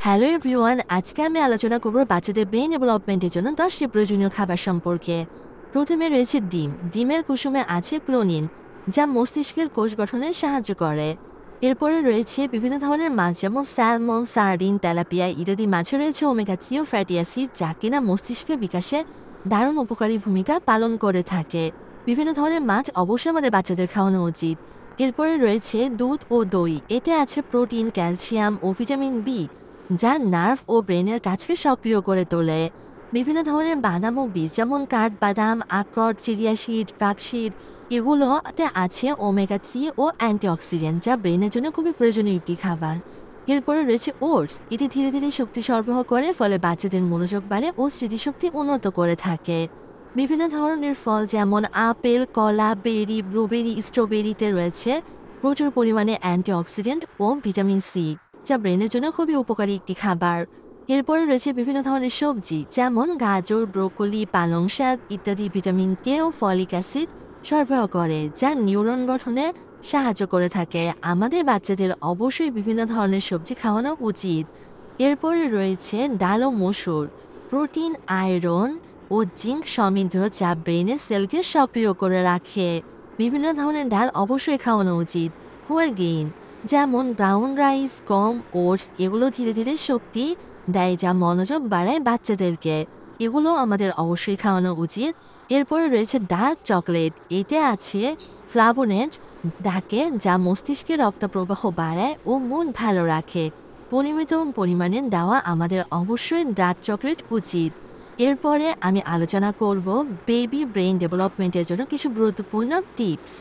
Hello everyone, আজকে আমি আলোচনা করব বাচ্চাদের ব্রেন ডেভেলপমেন্টের জন্য 10টি প্রয়োজনীয় খাবার সম্পর্কে। প্রথমে রয়েছে ডিম। ডিমের কুসুমে আছে ক্লোনিন, যা মস্তিষ্কের কোষ গঠনে সাহায্য করে। এরপরে রয়েছে বিভিন্ন ধরনের মাছ, যেমন স্যালমন, সার্ডিন, তেলাপিয়া ইত্যাদি মাছে রয়েছে ওমেগা 3 ও ফ্যাটি অ্যাসিড, যা কিনা মস্তিষ্কের বিকাশে দারুণ উপকারী ভূমিকা পালন করে থাকে। বিভিন্ন ধরনের মাছ অবশ্যই আমাদের বাচ্চাদের খাওয়ানো উচিত। এরপরে রয়েছে দুধ ও দই। এতে আছে প্রোটিন, ক্যালসিয়াম ও ভিটামিন বি, যা নার্ভ ও ব্রেনের কাজকে সক্রিয় করে তোলে। বিভিন্ন ধরনের বাদাম ও বীজ, যেমন কাঠবাদাম, আখরোট, চিয়া সিড, ফ্লাক্সসিড, এগুলোতে আছে ওমেগা 3 ও অ্যান্টিঅক্সিডেন্ট, যা ব্রেনের জন্য খুবই প্রয়োজনীয় একটি খাবার। এরপরে রয়েছে ওটস। এটি ধীরে ধীরে শক্তি সরবরাহ করে, ফলে বাচ্চাদের মনোযোগ বাড়ে ও স্মৃতিশক্তি উন্নত করে থাকে। বিভিন্ন ধরনের ফল, যেমন আপেল, কলা, বেরি, ব্লুবেরি, স্ট্রবেরিতে রয়েছে প্রচুর পরিমাণে অ্যান্টিঅক্সিডেন্ট ও ভিটামিন সি, যা ব্রেনের জন্য খুবই উপকারী একটি খাবার। এরপরে রয়েছে বিভিন্ন ধরনের সবজি, যেমন গাজর, ব্রোকলি, পালং শাক ইত্যাদি ভিটামিন কে ও ফলিক অ্যাসিড সরবরাহ করে, যা নিউরন গঠনে সাহায্য করে থাকে। আমাদের বাচ্চাদের অবশ্যই বিভিন্ন ধরনের সবজি খাওয়ানো উচিত। এরপরে রয়েছে ডাল ও মসুর। প্রোটিন, আয়রন ও জিঙ্ক সমৃদ্ধ, যা ব্রেনের সেলকে সক্রিয় করে রাখে। বিভিন্ন ধরনের ডাল অবশ্যই খাওয়ানো উচিত। হোল গেইন, যেমন ব্রাউন রাইস, গম, ওটস, এগুলো ধীরে ধীরে শক্তি দেয়, যা মনোযোগ বাড়ায় বাচ্চাদেরকে। এগুলো আমাদের অবশ্যই খাওয়ানো উচিত। এরপরে রয়েছে ডার্ক চকলেট। এতে আছে ফ্লাভোনেট ডাকে, যা মস্তিষ্কে রক্ত প্রবাহ বাড়ায় ও মন ভালো রাখে। পরিমিত পরিমাণে দেওয়া আমাদের অবশ্যই ডার্ক চকলেট উচিত। এরপরে আমি আলোচনা করব বেবি ব্রেন ডেভেলপমেন্টের জন্য কিছু গুরুত্বপূর্ণ টিপস।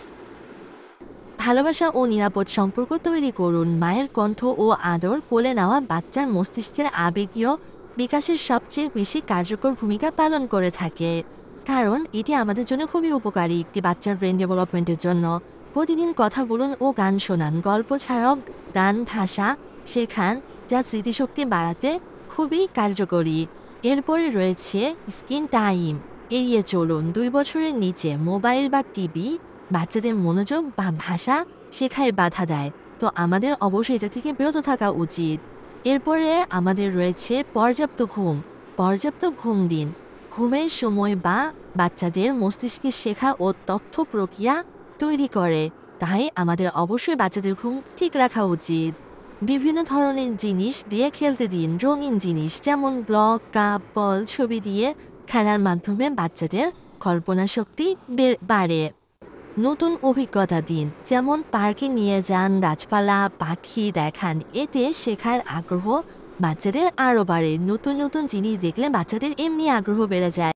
ভালোবাসা ও নিরাপদ সম্পর্ক তৈরি করুন। মায়ের কণ্ঠ ও আদর কোলে নেওয়া বাচ্চার মস্তিষ্কের আবেগীয় বিকাশের সবচেয়ে বেশি কার্যকর ভূমিকা পালন করে থাকে, কারণ এটি আমাদের জন্য খুবই উপকারী একটি বাচ্চার ব্রেন ডেভেলপমেন্টের জন্য। প্রতিদিন কথা বলুন ও গান শোনান। গল্প ছাড়াও গান ভাষা শেখান, যা স্মৃতিশক্তি বাড়াতে খুবই কার্যকরী। এরপরে রয়েছে স্ক্রিন টাইম এড়িয়ে চলুন। 2 বছরের নিচে মোবাইল বা টিভি বাচ্চাদের মনোযোগ বা ভাষা শেখায় বাধা দেয়, তো আমাদের অবশ্যই এটা থেকে বিরত থাকা উচিত। এরপরে আমাদের রয়েছে পর্যাপ্ত ঘুম। পর্যাপ্ত ঘুম দিন। ঘুমের সময় বাচ্চাদের মস্তিষ্কে শেখা ও তথ্য প্রক্রিয়া তৈরি করে, তাই আমাদের অবশ্যই বাচ্চাদের ঘুম ঠিক রাখা উচিত। বিভিন্ন ধরনের জিনিস দিয়ে খেলতে দিন। রঙিন জিনিস, যেমন ব্লক, কাপ, বল, ছবি দিয়ে খেলার মাধ্যমে বাচ্চাদের কল্পনা শক্তি বাড়ে। নতুন অভিজ্ঞতা দিন, যেমন পার্কে নিয়ে যান, গাছপালা, পাখি দেখান। এতে শেখার আগ্রহ বাচ্চাদের আরও বাড়ে। নতুন নতুন জিনিস দেখলে বাচ্চাদের এমনি আগ্রহ বেড়ে যায়।